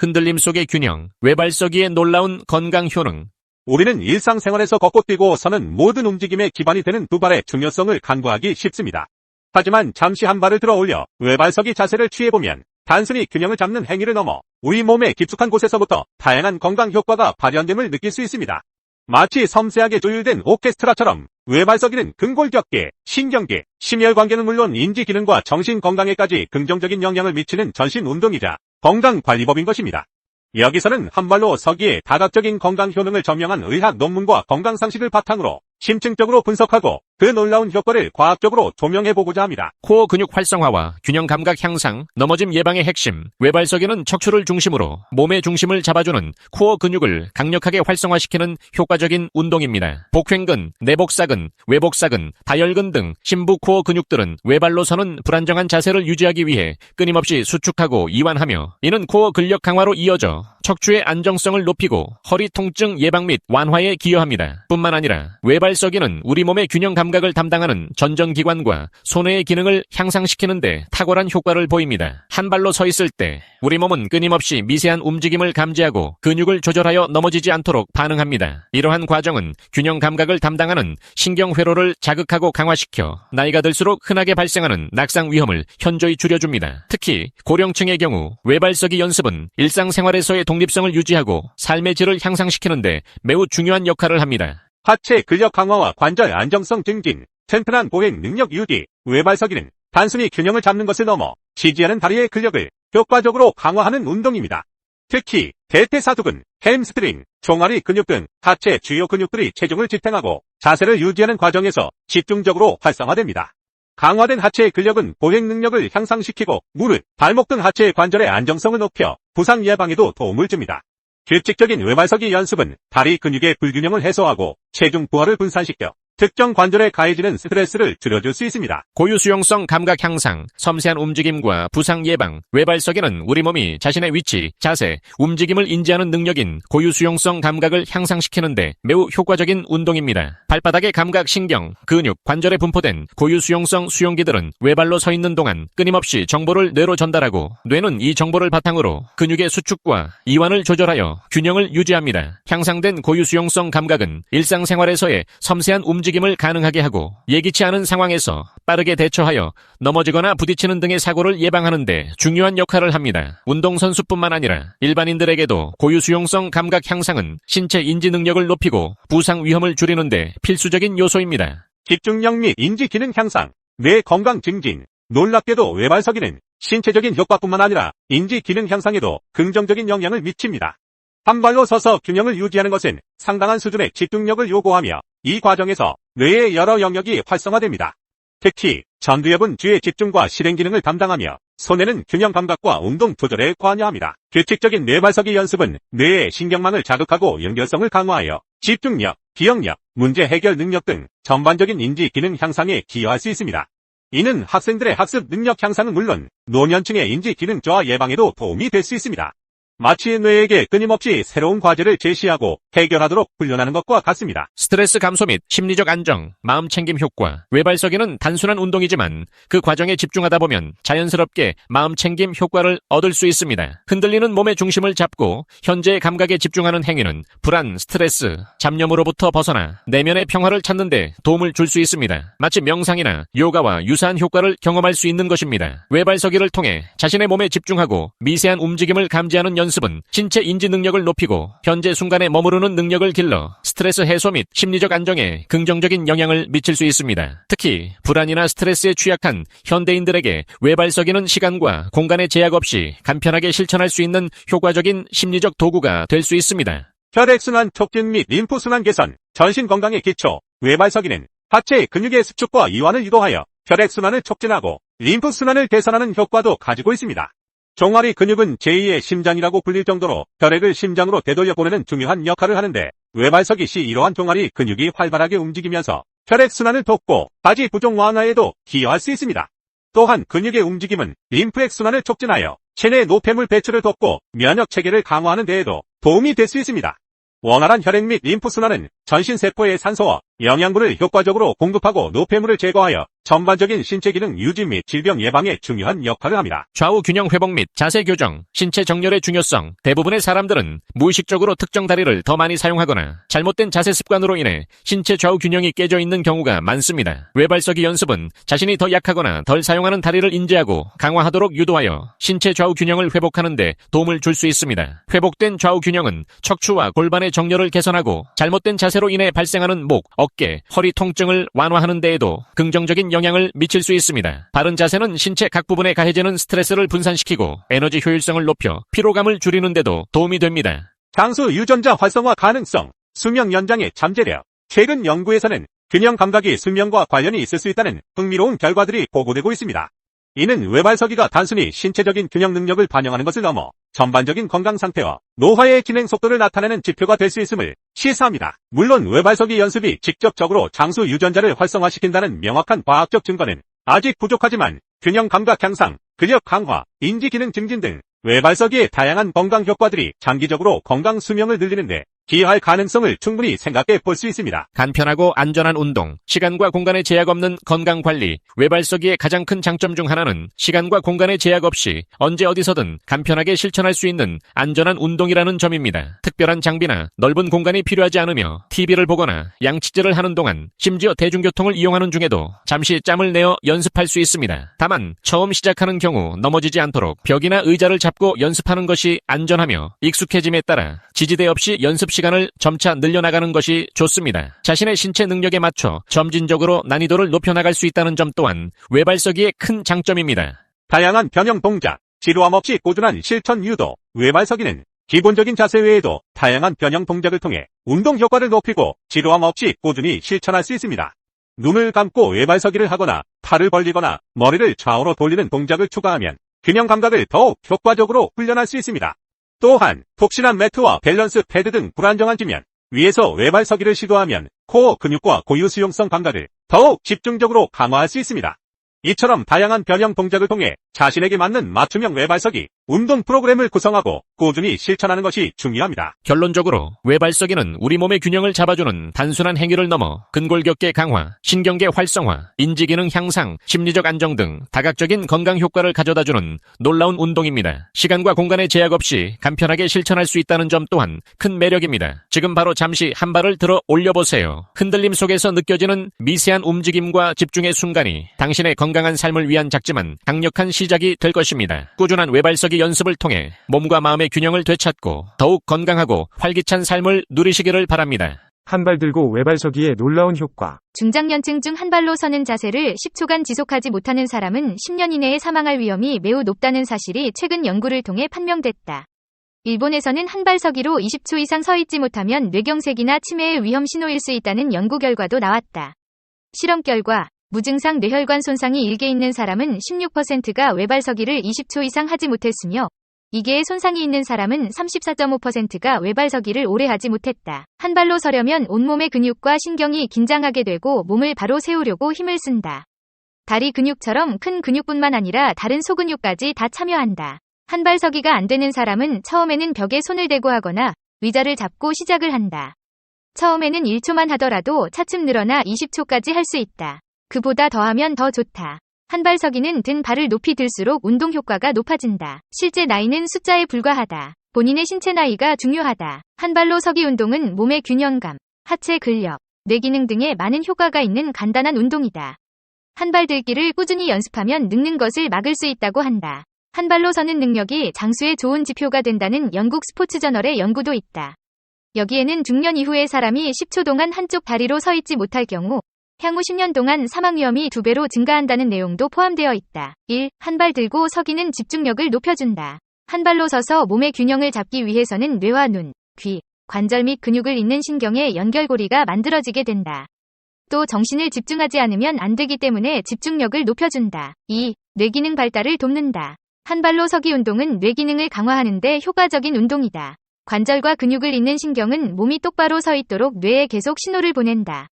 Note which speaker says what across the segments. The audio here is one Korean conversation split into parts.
Speaker 1: 흔들림 속의 균형, 외발서기의 놀라운 건강 효능.
Speaker 2: 우리는 일상생활에서 걷고 뛰고 서는 모든 움직임의 기반이 되는 두 발의 중요성을 간과하기 쉽습니다. 하지만 잠시 한 발을 들어 올려 외발서기 자세를 취해보면 단순히 균형을 잡는 행위를 넘어 우리 몸의 깊숙한 곳에서부터 다양한 건강 효과가 발현됨을 느낄 수 있습니다. 마치 섬세하게 조율된 오케스트라처럼 외발서기는 근골격계, 신경계, 심혈관계는 물론 인지 기능과 정신 건강에까지 긍정적인 영향을 미치는 전신 운동이자 건강관리법인 것입니다. 여기서는 한 발로 서기의 다각적인 건강 효능을 점명한 의학 논문과 건강 상식을 바탕으로 심층적으로 분석하고 그 놀라운 효과를 과학적으로 조명해보고자 합니다.
Speaker 1: 코어 근육 활성화와 균형 감각 향상, 넘어짐 예방의 핵심. 외발서기는 척추를 중심으로 몸의 중심을 잡아주는 코어 근육을 강력하게 활성화시키는 효과적인 운동입니다. 복횡근, 내복사근, 외복사근, 다혈근 등 심부 코어 근육들은 외발로 서는 불안정한 자세를 유지하기 위해 끊임없이 수축하고 이완하며, 이는 코어 근력 강화로 이어져 척추의 안정성을 높이고 허리 통증 예방 및 완화에 기여합니다. 뿐만 아니라 외발서기는 우리 몸의 균형 감각을 담당하는 전정기관과 손해의 기능을 향상시키는 데 탁월한 효과를 보입니다. 한 발로 서 있을 때 우리 몸은 끊임없이 미세한 움직임을 감지하고 근육을 조절하여 넘어지지 않도록 반응합니다. 이러한 과정은 균형 감각을 담당하는 신경회로를 자극하고 강화시켜 나이가 들수록 흔하게 발생하는 낙상 위험을 현저히 줄여줍니다. 특히 고령층의 경우 외발서기 연습은 일상생활에서의 독립성을 유지하고 삶의 질을 향상시키는 데 매우 중요한 역할을 합니다.
Speaker 2: 하체 근력 강화와 관절 안정성 증진, 튼튼한 보행 능력 유지. 외발서기는 단순히 균형을 잡는 것을 넘어 지지하는 다리의 근력을 효과적으로 강화하는 운동입니다. 특히 대퇴사두근, 햄스트링, 종아리 근육 등 하체 주요 근육들이 체중을 지탱하고 자세를 유지하는 과정에서 집중적으로 활성화됩니다. 강화된 하체의 근력은 보행 능력을 향상시키고 무릎, 발목 등 하체의 관절의 안정성을 높여 부상 예방에도 도움을 줍니다. 규칙적인 외발서기 연습은 다리 근육의 불균형을 해소하고 체중 부하를 분산시켜 특정 관절에 가해지는 스트레스를 줄여줄 수 있습니다.
Speaker 1: 고유 수용성 감각 향상, 섬세한 움직임과 부상 예방. 외발서기는 우리 몸이 자신의 위치, 자세, 움직임을 인지하는 능력인 고유 수용성 감각을 향상시키는데 매우 효과적인 운동입니다. 발바닥의 감각 신경, 근육, 관절에 분포된 고유 수용성 수용기들은 외발로 서 있는 동안 끊임없이 정보를 뇌로 전달하고, 뇌는 이 정보를 바탕으로 근육의 수축과 이완을 조절하여 균형을 유지합니다. 향상된 고유 수용성 감각은 일상생활에서의 섬세한 움직임을 가능하게 하고 예기치 않은 상황에서 빠르게 대처하여 넘어지거나 부딪히는 등의 사고를 예방하는 데 중요한 역할을 합니다. 운동선수뿐만 아니라 일반인들에게도 고유 수용성 감각 향상은 신체 인지 능력을 높이고 부상 위험을 줄이는 데 필수적인 요소입니다.
Speaker 2: 집중력 및 인지 기능 향상, 뇌 건강 증진. 놀랍게도 외발서기는 신체적인 효과뿐만 아니라 인지 기능 향상에도 긍정적인 영향을 미칩니다. 한 발로 서서 균형을 유지하는 것은 상당한 수준의 집중력을 요구하며 이 과정에서 뇌의 여러 영역이 활성화됩니다. 특히 전두엽은 주의 집중과 실행 기능을 담당하며 손에는 균형 감각과 운동 조절에 관여합니다. 규칙적인 뇌발서기 연습은 뇌의 신경망을 자극하고 연결성을 강화하여 집중력, 기억력, 문제 해결 능력 등 전반적인 인지 기능 향상에 기여할 수 있습니다. 이는 학생들의 학습 능력 향상은 물론 노년층의 인지 기능 저하 예방에도 도움이 될 수 있습니다. 마치 뇌에게 끊임없이 새로운 과제를 제시하고 해결하도록 훈련하는 것과 같습니다.
Speaker 1: 스트레스 감소 및 심리적 안정, 마음 챙김 효과. 외발서기는 단순한 운동이지만 그 과정에 집중하다 보면 자연스럽게 마음 챙김 효과를 얻을 수 있습니다. 흔들리는 몸의 중심을 잡고 현재의 감각에 집중하는 행위는 불안, 스트레스, 잡념으로부터 벗어나 내면의 평화를 찾는 데 도움을 줄 수 있습니다. 마치 명상이나 요가와 유사한 효과를 경험할 수 있는 것입니다. 외발서기를 통해 자신의 몸에 집중하고 미세한 움직임을 감지하는 연습은 신체 인지 능력을 높이고 현재 순간에 머무르는 능력을 길러 스트레스 해소 및 심리적 안정에 긍정적인 영향을 미칠 수 있습니다. 특히 불안이나 스트레스에 취약한 현대인들에게 외발서기는 시간과 공간의 제약 없이 간편하게 실천할 수 있는 효과적인 심리적 도구가 될 수 있습니다.
Speaker 2: 혈액순환 촉진 및 림프순환 개선, 전신 건강의 기초. 외발서기는 하체 근육의 수축과 이완을 유도하여 혈액순환을 촉진하고 림프순환을 개선하는 효과도 가지고 있습니다. 종아리 근육은 제2의 심장이라고 불릴 정도로 혈액을 심장으로 되돌려 보내는 중요한 역할을 하는데, 외발서기 시 이러한 종아리 근육이 활발하게 움직이면서 혈액순환을 돕고 바지 부종 완화에도 기여할 수 있습니다. 또한 근육의 움직임은 림프액 순환을 촉진하여 체내 노폐물 배출을 돕고 면역 체계를 강화하는 데에도 도움이 될 수 있습니다. 원활한 혈액 및 림프 순환은 전신 세포의 산소와 영양분을 효과적으로 공급하고 노폐물을 제거하여 전반적인 신체 기능 유지 및 질병 예방에 중요한 역할을 합니다.
Speaker 1: 좌우 균형 회복 및 자세 교정, 신체 정렬의 중요성. 대부분의 사람들은 무의식적으로 특정 다리를 더 많이 사용하거나 잘못된 자세 습관으로 인해 신체 좌우 균형이 깨져 있는 경우가 많습니다. 외발서기 연습은 자신이 더 약하거나 덜 사용하는 다리를 인지하고 강화하도록 유도하여 신체 좌우 균형을 회복하는 데 도움을 줄 수 있습니다. 회복된 좌우 균형은 척추와 골반의 정렬을 개선하고 잘못된 자세로 인해 발생하는 목, 어깨, 허리 통증을 완화하는 데에도 긍정적인 영향을 미칠 수 있습니다. 바른 자세는 신체 각 부분에 가해지는 스트레스를 분산시키고 에너지 효율성을 높여 피로감을 줄이는 데도 도움이 됩니다.
Speaker 2: 장수 유전자 활성화 가능성, 수명 연장의 잠재력. 최근 연구에서는 균형 감각이 수명과 관련이 있을 수 있다는 흥미로운 결과들이 보고되고 있습니다. 이는 외발서기가 단순히 신체적인 균형 능력을 반영하는 것을 넘어 전반적인 건강 상태와 노화의 진행 속도를 나타내는 지표가 될 수 있음을 시사합니다. 물론 외발서기 연습이 직접적으로 장수 유전자를 활성화시킨다는 명확한 과학적 증거는 아직 부족하지만 균형 감각 향상, 근력 강화, 인지 기능 증진 등 외발서기의 다양한 건강 효과들이 장기적으로 건강 수명을 늘리는데 기여할 가능성을 충분히 생각해 볼 수 있습니다.
Speaker 1: 간편하고 안전한 운동, 시간과 공간의 제약 없는 건강 관리. 외발서기의 가장 큰 장점 중 하나는 시간과 공간의 제약 없이 언제 어디서든 간편하게 실천할 수 있는 안전한 운동이라는 점입니다. 특별한 장비나 넓은 공간이 필요하지 않으며 TV를 보거나 양치질을 하는 동안, 심지어 대중교통을 이용하는 중에도 잠시 짬을 내어 연습할 수 있습니다. 다만 처음 시작하는 경우 넘어지지 않도록 벽이나 의자를 잡고 연습하는 것이 안전하며 익숙해짐에 따라 지지대 없이 연습 시간을 점차 늘려나가는 것이 좋습니다. 자신의 신체 능력에 맞춰 점진적으로 난이도를 높여나갈 수 있다는 점 또한 외발서기의 큰 장점입니다.
Speaker 2: 다양한 변형 동작, 지루함 없이 꾸준한 실천 유도. 외발서기는 기본적인 자세 외에도 다양한 변형 동작을 통해 운동 효과를 높이고 지루함 없이 꾸준히 실천할 수 있습니다. 눈을 감고 외발서기를 하거나 팔을 벌리거나 머리를 좌우로 돌리는 동작을 추가하면 균형 감각을 더욱 효과적으로 훈련할 수 있습니다. 또한 푹신한 매트와 밸런스 패드 등 불안정한 지면 위에서 외발서기를 시도하면 코어 근육과 고유 수용성 감각을 더욱 집중적으로 강화할 수 있습니다. 이처럼 다양한 변형 동작을 통해 자신에게 맞는 맞춤형 외발서기 운동 프로그램을 구성하고 꾸준히 실천하는 것이 중요합니다.
Speaker 1: 결론적으로 외발서기는 우리 몸의 균형을 잡아주는 단순한 행위를 넘어 근골격계 강화, 신경계 활성화, 인지기능 향상, 심리적 안정 등 다각적인 건강 효과를 가져다주는 놀라운 운동입니다. 시간과 공간의 제약 없이 간편하게 실천할 수 있다는 점 또한 큰 매력입니다. 지금 바로 잠시 한 발을 들어 올려보세요. 흔들림 속에서 느껴지는 미세한 움직임과 집중의 순간이 당신의 건강한 삶을 위한 작지만 강력한 시작이 될 것입니다. 꾸준한 외발서기 연습을 통해 몸과 마음의 균형을 되찾고 더욱 건강하고 활기찬 삶을 누리시기를 바랍니다.
Speaker 3: 한 발 들고 외발서기의 놀라운 효과.
Speaker 4: 중장년층 중 한 발로 서는 자세를 10초간 지속하지 못하는 사람은 10년 이내에 사망할 위험이 매우 높다는 사실이 최근 연구를 통해 판명됐다. 일본에서는 한 발 서기로 20초 이상 서 있지 못하면 뇌경색이나 치매의 위험 신호일 수 있다는 연구 결과도 나왔다. 실험 결과 무증상 뇌혈관 손상이 일개 있는 사람은 16%가 외발서기를 20초 이상 하지 못했으며 2개의 손상이 있는 사람은 34.5%가 외발서기를 오래 하지 못했다. 한 발로 서려면 온몸의 근육과 신경이 긴장하게 되고 몸을 바로 세우려고 힘을 쓴다. 다리 근육처럼 큰 근육뿐만 아니라 다른 소근육까지 다 참여한다. 한 발 서기가 안 되는 사람은 처음에는 벽에 손을 대고 하거나 의자를 잡고 시작을 한다. 처음에는 1초만 하더라도 차츰 늘어나 20초까지 할 수 있다. 그보다 더하면 더 좋다. 한 발 서기는 든 발을 높이 들수록 운동 효과가 높아진다. 실제 나이는 숫자에 불과하다. 본인의 신체 나이가 중요하다. 한 발로 서기 운동은 몸의 균형감, 하체 근력, 뇌 기능 등에 많은 효과가 있는 간단한 운동이다. 한 발 들기를 꾸준히 연습하면 늙는 것을 막을 수 있다고 한다. 한 발로 서는 능력이 장수의 좋은 지표가 된다는 영국 스포츠 저널의 연구도 있다. 여기에는 중년 이후의 사람이 10초 동안 한쪽 다리로 서 있지 못할 경우 향후 10년 동안 사망 위험이 2배로 증가한다는 내용도 포함되어 있다. 1. 한 발 들고 서기는 집중력을 높여준다. 한 발로 서서 몸의 균형을 잡기 위해서는 뇌와 눈, 귀, 관절 및 근육을 잇는 신경의 연결고리가 만들어지게 된다. 또 정신을 집중하지 않으면 안 되기 때문에 집중력을 높여준다. 2. 뇌기능 발달을 돕는다. 한 발로 서기 운동은 뇌기능을 강화하는 데 효과적인 운동이다. 관절과 근육을 잇는 신경은 몸이 똑바로 서 있도록 뇌에 계속 신호를 보낸다.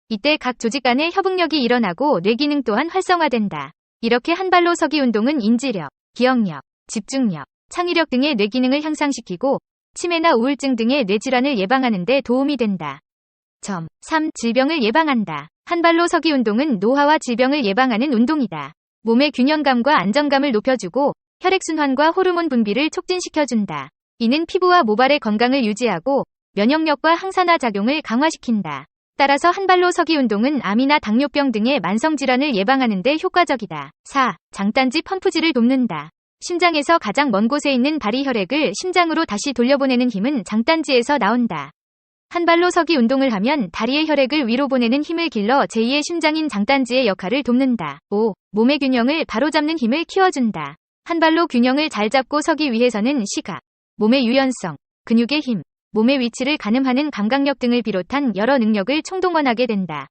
Speaker 4: 이때 각 조직 간의 협응력이 일어나고 뇌기능 또한 활성화된다. 이렇게 한 발로 서기 운동은 인지력, 기억력, 집중력, 창의력 등의 뇌기능을 향상시키고 치매나 우울증 등의 뇌질환을 예방하는 데 도움이 된다. 3. 질병을 예방한다. 한 발로 서기 운동은 노화와 질병을 예방하는 운동이다. 몸의 균형감과 안정감을 높여주고 혈액순환과 호르몬 분비를 촉진시켜준다. 이는 피부와 모발의 건강을 유지하고 면역력과 항산화 작용을 강화시킨다. 따라서 한 발로 서기 운동은 암이나 당뇨병 등의 만성질환을 예방하는 데 효과적이다. 4. 장단지 펌프질을 돕는다. 심장에서 가장 먼 곳에 있는 발이 혈액을 심장으로 다시 돌려보내는 힘은 장단지에서 나온다. 한 발로 서기 운동을 하면 다리의 혈액을 위로 보내는 힘을 길러 제2의 심장인 장단지의 역할을 돕는다. 5. 몸의 균형을 바로잡는 힘을 키워준다. 한 발로 균형을 잘 잡고 서기 위해서는 시각, 몸의 유연성, 근육의 힘, 몸의 위치를 가늠하는 감각력 등을 비롯한 여러 능력을 총동원하게 된다.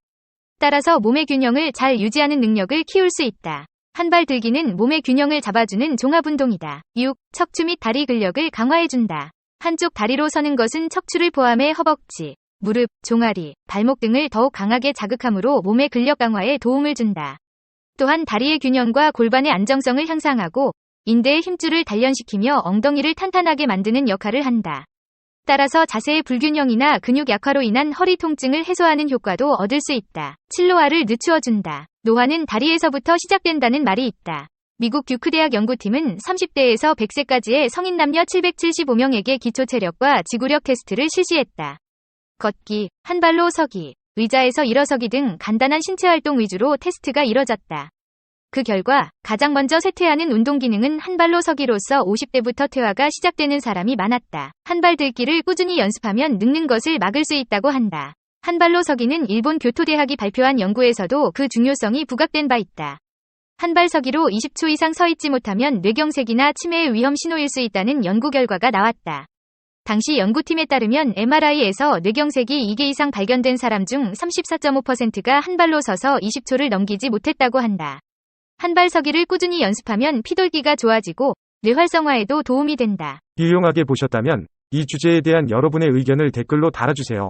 Speaker 4: 따라서 몸의 균형을 잘 유지하는 능력을 키울 수 있다. 한 발 들기는 몸의 균형을 잡아주는 종합운동이다. 6. 척추 및 다리 근력을 강화해준다. 한쪽 다리로 서는 것은 척추를 포함해 허벅지, 무릎, 종아리, 발목 등을 더욱 강하게 자극하므로 몸의 근력 강화에 도움을 준다. 또한 다리의 균형과 골반의 안정성을 향상하고 인대의 힘줄을 단련시키며 엉덩이를 탄탄하게 만드는 역할을 한다. 따라서 자세의 불균형이나 근육 약화로 인한 허리 통증을 해소하는 효과도 얻을 수 있다. 7. 노화를 늦추어준다. 노화는 다리에서부터 시작된다는 말이 있다. 미국 듀크대학 연구팀은 30대에서 100세까지의 성인 남녀 775명에게 기초 체력과 지구력 테스트를 실시했다. 걷기, 한 발로 서기, 의자에서 일어서기 등 간단한 신체 활동 위주로 테스트가 이뤄졌다. 그 결과 가장 먼저 쇠퇴하는 운동 기능은 한 발로 서기로서 50대부터 퇴화가 시작되는 사람이 많았다. 한 발 들기를 꾸준히 연습하면 늙는 것을 막을 수 있다고 한다. 한 발로 서기는 일본 교토대학이 발표한 연구에서도 그 중요성이 부각된 바 있다. 한 발 서기로 20초 이상 서 있지 못하면 뇌경색이나 치매의 위험 신호일 수 있다는 연구 결과가 나왔다. 당시 연구팀에 따르면 MRI에서 뇌경색이 2개 이상 발견된 사람 중 34.5%가 한 발로 서서 20초를 넘기지 못했다고 한다. 한 발 서기를 꾸준히 연습하면 피돌기가 좋아지고 뇌 활성화에도 도움이 된다.
Speaker 3: 유용하게 보셨다면 이 주제에 대한 여러분의 의견을 댓글로 달아주세요.